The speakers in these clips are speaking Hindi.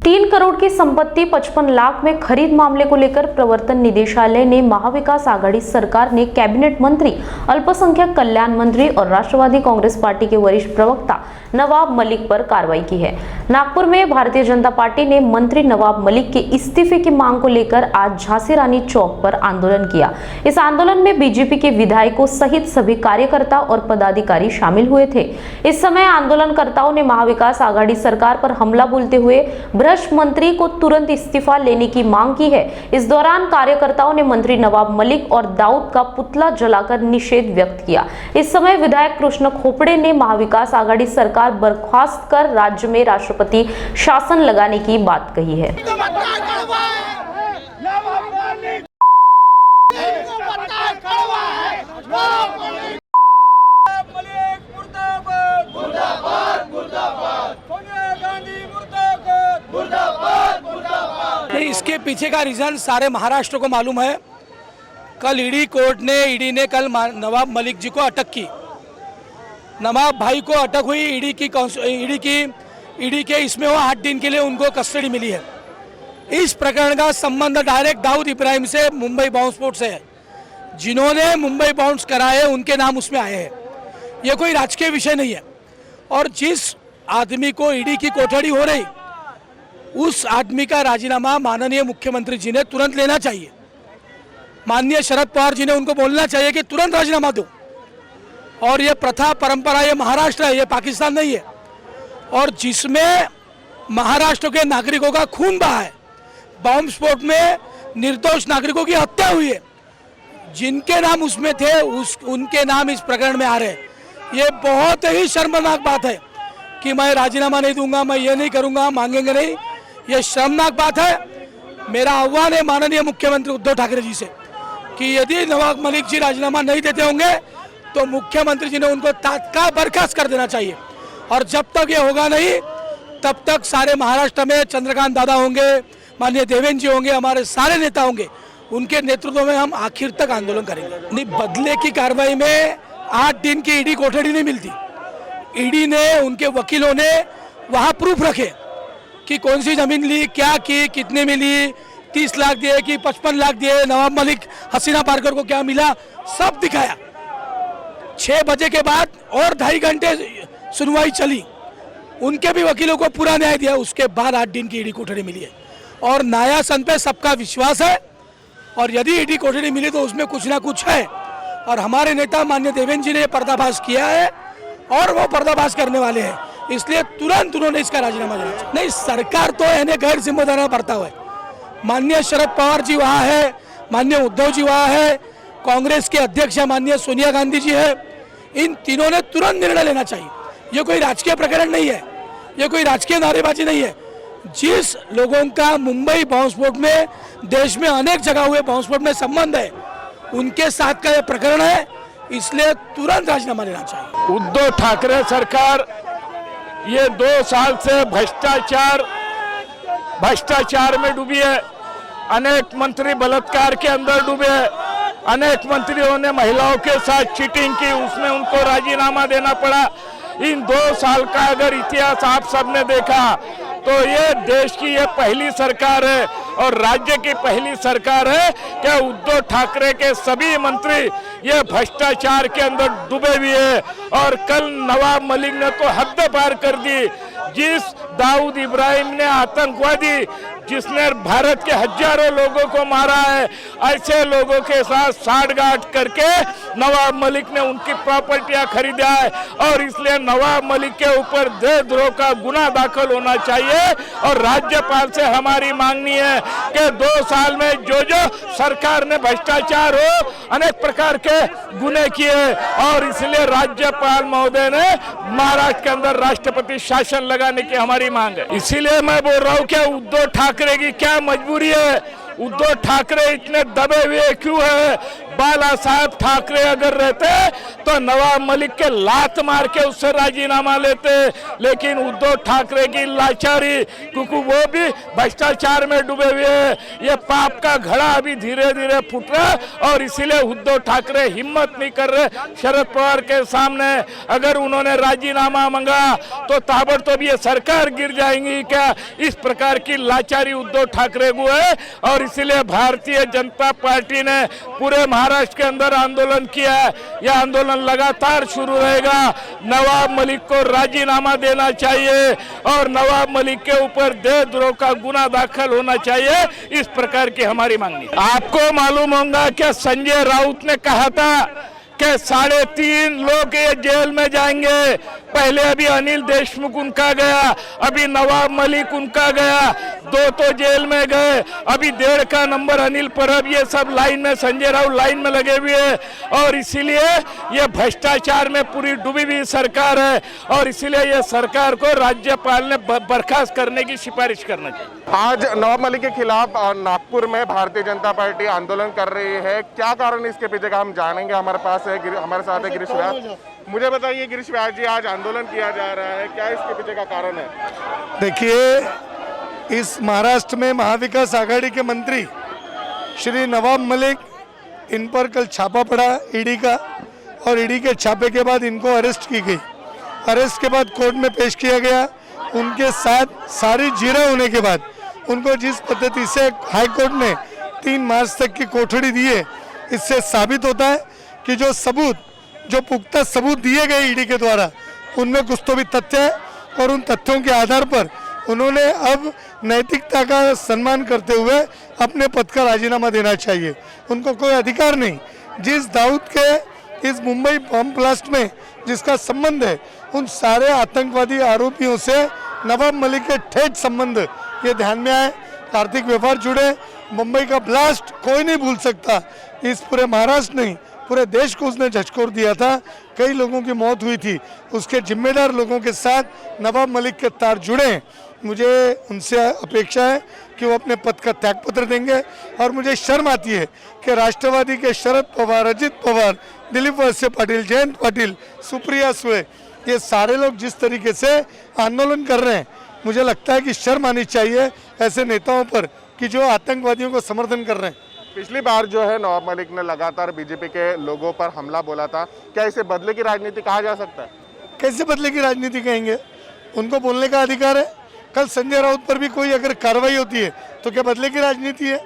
3 करोड़ की संपत्ति 55 लाख में खरीद मामले को लेकर प्रवर्तन निदेशालय ने महाविकास आघाड़ी सरकार ने कैबिनेट मंत्री, अल्पसंख्यक कल्याण मंत्री और राष्ट्रवादी कांग्रेस पार्टी के वरिष्ठ प्रवक्ता नवाब मलिक पर कार्रवाई की है। नागपुर में भारतीय जनता पार्टी ने मंत्री नवाब मलिक के इस्तीफे की मांग को लेकर आज झांसी रानी चौक पर आंदोलन किया। इस आंदोलन में बीजेपी के विधायकों सहित सभी कार्यकर्ता और पदाधिकारी शामिल हुए थे। इस समय आंदोलनकर्ताओं ने महाविकास आघाड़ी सरकार पर हमला बोलते हुए भ्रष्ट मंत्री को तुरंत इस्तीफा लेने की मांग की है। इस दौरान कार्यकर्ताओं ने मंत्री नवाब मलिक और दाऊद का पुतला जलाकर निषेध व्यक्त किया। इस समय विधायक कृष्ण खोपड़े ने महाविकास आघाड़ी सरकार बर्खास्त कर राज्य में राष्ट्रपति शासन लगाने की बात कही है। इसके पीछे का रीजन सारे महाराष्ट्र को मालूम है। कल ईडी ने कल नवाब मलिक जी को अटक की। नवाब भाई को अटक हुई ईडी के इसमें वो 8 दिन के लिए उनको कस्टडी मिली है। इस प्रकरण का संबंध डायरेक्ट दाऊद इब्राहिम से मुंबई बॉम्ब स्फोट से है। जिन्होंने मुंबई बॉम्ब्स कराए उनके नाम उसमें आए हैं। ये कोई राजकीय विषय नहीं है। और जिस आदमी को ईडी की कोठड़ी हो रही, उस आदमी का राजीनामा माननीय मुख्यमंत्री जी ने तुरंत लेना चाहिए। माननीय शरद पवार जी ने उनको बोलना चाहिए कि तुरंत राजीनामा दो। और ये प्रथा परंपरा, ये महाराष्ट्र है, ये पाकिस्तान नहीं है। और जिसमें महाराष्ट्र के नागरिकों का खून बहा है, बॉम्ब स्फोट में निर्दोष नागरिकों की हत्या हुई है, जिनके नाम उसमें थे उनके नाम इस प्रकरण में आ रहे हैं। ये बहुत ही शर्मनाक बात है कि मैं राजीनामा नहीं दूंगा, मैं ये नहीं करूंगा, मांगेंगे नहीं। ये शर्मनाक बात है। मेरा आह्वान है माननीय मुख्यमंत्री उद्धव ठाकरे जी से कि यदि नवाब मलिक जी राजीनामा नहीं देते होंगे तो मुख्यमंत्री जी ने उनको तत्काल बर्खास्त कर देना चाहिए। और जब तक ये होगा नहीं, तब तक सारे महाराष्ट्र में चंद्रकांत दादा होंगे, माननीय देवेंद्र जी होंगे, हमारे सारे नेता होंगे, उनके नेतृत्व में हम आखिर तक आंदोलन करेंगे। नहीं, बदले की कार्रवाई में 8 दिन की ईडी कोठड़ी नहीं मिलती। ईडी ने, उनके वकीलों ने वहाँ प्रूफ रखे कि कौन सी जमीन ली, क्या की, कितने मिली, 30 लाख दिए कि 55 लाख दिए, नवाब मलिक हसीना पारकर को क्या मिला, सब दिखाया। 6 बजे के बाद और 2.5 घंटे सुनवाई चली। उनके भी वकीलों को पूरा न्याय दिया। उसके बाद 8 दिन की ईडी कोठड़ी मिली है। और न्यायासन पे सबका विश्वास है। और यदि ईडी कोठड़ी मिली तो उसमें कुछ ना कुछ है। और हमारे नेता माननीय देवेंद्र जी ने पर्दाफाश किया है और वो पर्दाफाश करने वाले हैं। इसलिए तुरंत उन्होंने इसका राजीनामा देना चाहिए। नहीं, सरकार तो इन्हें गैर जिम्मेदार बरता हुआ है। माननीय शरद पवार जी वहाँ है, माननीय उद्धव जी वहाँ है, कांग्रेस के अध्यक्ष माननीय सोनिया गांधी जी है। इन तीनों ने तुरंत निर्णय लेना चाहिए। ये कोई राजकीय प्रकरण नहीं है, ये कोई राजकीय नारेबाजी नहीं है। जिस लोगों का मुंबई बॉम्ब स्फोट में, देश में अनेक जगह हुए बॉम्ब स्फोट में संबंध है, उनके साथ का यह प्रकरण है। इसलिए तुरंत राजीनामा लेना चाहिए। उद्धव ठाकरे सरकार ये 2 साल से भ्रष्टाचार में डूबी है। अनेक मंत्री बलात्कार के अंदर डूबे हैं। अनेक मंत्रियों ने महिलाओं के साथ चीटिंग की, उसमें उनको राजीनामा देना पड़ा। इन 2 साल का अगर इतिहास आप सबने देखा तो ये देश की ये पहली सरकार है और राज्य की पहली सरकार है कि उद्धव ठाकरे के सभी मंत्री ये भ्रष्टाचार के अंदर डूबे हुए हैं। और कल नवाब मलिक ने तो हद पार कर दी। जिस दाऊद इब्राहिम ने आतंकवादी, जिसने भारत के हजारों लोगों को मारा है, ऐसे लोगों के साथ साठगांठ करके नवाब मलिक ने उनकी प्रॉपर्टियां खरीदा है। और इसलिए नवाब मलिक के ऊपर देशद्रोह का गुना दाखिल होना चाहिए। और राज्यपाल से हमारी मांगनी है कि 2 साल में जो सरकार ने भ्रष्टाचार हो, अनेक प्रकार के गुने किए, और इसलिए राज्यपाल महोदय ने महाराष्ट्र के अंदर राष्ट्रपति शासन लगाने की हमारी मांग है। इसीलिए मैं बोल रहा हूँ कि उद्धव ठाकरे की क्या मजबूरी है। उद्धव ठाकरे इतने दबे हुए क्यों है? बाला साहब ठाकरे अगर रहते तो नवाब मलिक के लात मार के उससे राजीनामा लेते, लेकिन उद्धव ठाकरे की लाचारी, क्योंकि वो भी भ्रष्टाचार में डूबे हुए हैं, ये पाप का घड़ा अभी धीरे धीरे फूट रहा है और इसीलिए उद्धव ठाकरे हिम्मत नहीं कर रहे शरद पवार के सामने। अगर उन्होंने राजीनामा मांगा तो ताबड़तोब ये सरकार गिर जाएंगी क्या? इस प्रकार की लाचारी उद्धव ठाकरे को है और इसीलिए भारतीय जनता पार्टी ने पूरे महाराष्ट्र के अंदर आंदोलन किया है। यह आंदोलन लगातार शुरू रहेगा। नवाब मलिक को राजीनामा देना चाहिए और नवाब मलिक के ऊपर देशद्रोह का गुना दाखिल होना चाहिए। इस प्रकार की हमारी मांग है। आपको मालूम होगा कि संजय राउत ने कहा था कि 3.5 लोग ये जेल में जाएंगे। पहले अभी अनिल देशमुख उनका गया, अभी नवाब मलिक उनका गया, 2 तो जेल में गए, अभी 1.5 का नंबर अनिल परब, ये सब लाइन में, संजय राउत लाइन में लगे हुए हैं और इसीलिए ये भ्रष्टाचार में पूरी डूबी हुई सरकार है और इसीलिए ये सरकार को राज्यपाल ने बर्खास्त करने की सिफारिश करना चाहिए। आज नवाब मलिक के खिलाफ नागपुर में भारतीय जनता पार्टी आंदोलन कर रही है। क्या कारण इसके पीछे का हम जानेंगे। हमारे पास है, हमारे साथ है गिरीश व्यास। मुझे बताइए गिरीश व्यास जी, आज आंदोलन किया जा रहा है, क्या इसके पीछे का कारण है? देखिए, इस महाराष्ट्र में महाविकास आघाड़ी के मंत्री श्री नवाब मलिक, इन पर कल छापा पड़ा ईडी का और ईडी के छापे के बाद इनको अरेस्ट की गई। अरेस्ट के बाद कोर्ट में पेश किया गया। उनके साथ सारी जीरा होने के बाद उनको जिस पद्धति से हाई कोर्ट ने 3 मार्च तक की कोठड़ी दी है, इससे साबित होता है कि जो पुख्ता सबूत दिए गए ईडी के द्वारा उनमें कुछ तो भी तथ्य है और उन तथ्यों के आधार पर उन्होंने अब नैतिकता का सम्मान करते हुए अपने पद का राजीनामा देना चाहिए। उनको कोई अधिकार नहीं। जिस दाऊद के इस मुंबई बम ब्लास्ट में जिसका संबंध है, उन सारे आतंकवादी आरोपियों से नवाब मलिक के ठेठ संबंध ये ध्यान में आए। आर्थिक व्यवहार जुड़े, मुंबई का ब्लास्ट कोई नहीं भूल सकता। इस पूरे महाराष्ट्र नहीं, पूरे देश को उसने झकझोर दिया था। कई लोगों की मौत हुई थी। उसके जिम्मेदार लोगों के साथ नवाब मलिक के तार जुड़े। मुझे उनसे अपेक्षा है कि वो अपने पद का त्यागपत्र देंगे और मुझे शर्म आती है कि राष्ट्रवादी के शरद पवार, अजित पवार, दिलीप वळसे पाटिल, जयंत पाटिल, सुप्रिया सुळे, ये सारे लोग जिस तरीके से आंदोलन कर रहे हैं, मुझे लगता है कि शर्म आनी चाहिए ऐसे नेताओं पर कि जो आतंकवादियों को समर्थन कर रहे हैं। पिछली बार जो है नवाब मलिक ने लगातार बीजेपी के लोगों पर हमला बोला था। क्या इसे बदले की राजनीति कहा जा सकता है? कैसे बदले की राजनीति कहेंगे? उनको बोलने का अधिकार है। कल संजय राउत पर भी कोई अगर कार्रवाई होती है तो क्या बदले की राजनीति है?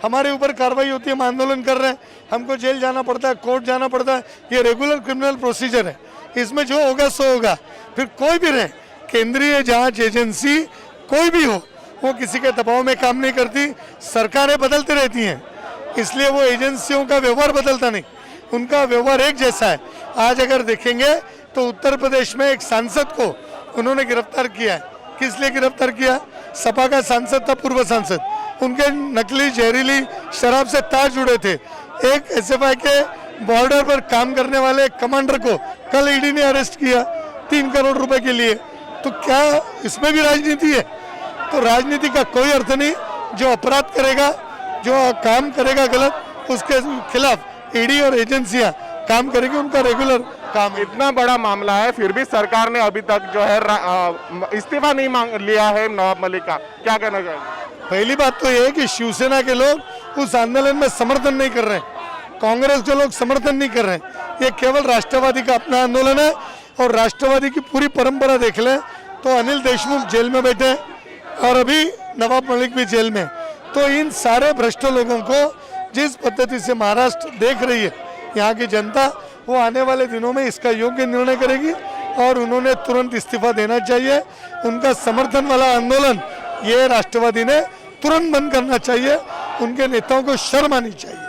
हमारे ऊपर कार्रवाई होती है, हम आंदोलन कर रहे हैं, हमको जेल जाना पड़ता है, कोर्ट जाना पड़ता है। ये रेगुलर क्रिमिनल प्रोसीजर है। इसमें जो होगा सो होगा। फिर कोई भी रहे, केंद्रीय जांच एजेंसी कोई भी हो, वो किसी के दबाव में काम नहीं करती। सरकारें बदलती रहती हैं, इसलिए वो एजेंसियों का व्यवहार बदलता नहीं, उनका व्यवहार एक जैसा है। आज अगर देखेंगे तो उत्तर प्रदेश में एक सांसद को उन्होंने गिरफ्तार किया है। किस लिए गिरफ्तार किया? सपा का सांसद था, पूर्व सांसद। उनके नकली जहरीली शराब से तार जुड़े थे। एक एसएफआई के बॉर्डर पर काम करने वाले कमांडर को कल ईडी ने अरेस्ट किया 3 करोड़ रुपए के लिए। तो क्या इसमें भी राजनीति है? तो राजनीति का कोई अर्थ नहीं। जो अपराध करेगा, जो काम करेगा गलत, उसके खिलाफ ईडी और एजेंसियां काम करेगी, उनका रेगुलर काम। इतना बड़ा मामला है, फिर भी सरकार ने अभी तक जो है इस्तीफा नहीं मांग लिया है नवाब मलिक का। क्या कहना चाहेंगे? पहली बात तो ये है कि शिवसेना के लोग उस आंदोलन में समर्थन नहीं कर रहे हैं, कांग्रेस के लोग समर्थन नहीं कर रहे हैं। ये केवल राष्ट्रवादी का अपना आंदोलन है और राष्ट्रवादी की पूरी परंपरा देख लें तो अनिल देशमुख जेल में बैठे और अभी नवाब मलिक भी जेल में। तो इन सारे भ्रष्ट लोगों को जिस पद्धति से महाराष्ट्र देख रही है यहाँ की जनता, वो आने वाले दिनों में इसका योग्य निर्णय करेगी और उन्होंने तुरंत इस्तीफा देना चाहिए। उनका समर्थन वाला आंदोलन ये राष्ट्रवादी ने तुरंत बंद करना चाहिए। उनके नेताओं को शर्म आनी चाहिए।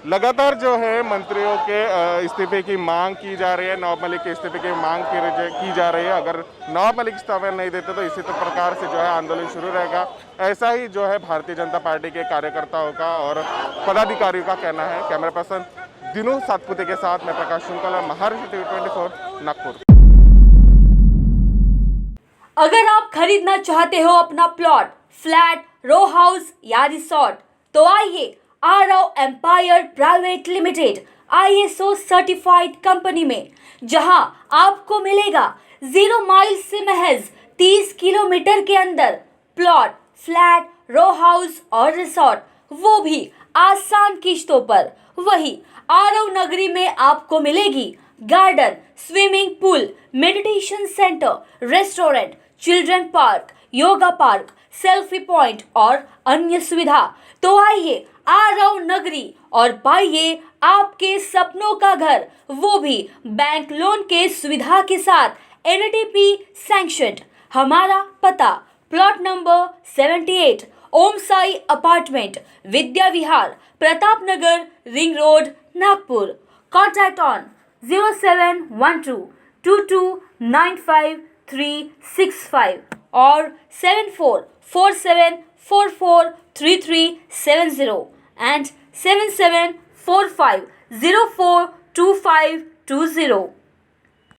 लगातार जो है मंत्रियों के इस्तीफे की मांग की जा रही है, नवाब मलिक के इस्तीफे की मांग की जा रही है। अगर नवाब मलिक इस्तीफा नहीं देते तो इसी प्रकार से जो है आंदोलन शुरू रहेगा। ऐसा ही जो है भारतीय जनता पार्टी के कार्यकर्ताओं का और पदाधिकारियों का कहना है। कैमरा पर्सन दिनू सातपुते के साथ मैं प्रकाश शुक्ला, महाराष्ट्र टीवी 24 नागपुर। अगर आप खरीदना चाहते हो अपना प्लॉट, फ्लैट, रो हाउस या रिसॉर्ट, तो आइए Aarav empire private limited ISO certified company में, जहां आपको मिलेगा 0 माइल से महज 30 किलोमीटर के अंदर प्लॉट, फ्लैट, रो हाउस और रिसोर्ट, वो भी आसान किश्तों पर। वही आरव नगरी में आपको मिलेगी garden, swimming pool, meditation centre, restaurant, children park, yoga park, selfie point और अन्य सुविधा। तो आइए आरव नगरी और पाइए आपके सपनों का घर, वो भी बैंक लोन के सुविधा के साथ, NDP सैंक्शन्ड। हमारा पता plot number 78, Om Sai apartment, Vidya Vihar, Pratap Nagar, ring road, Nagpur. Contact on 0712229535 और 7447443370 and 7745042520।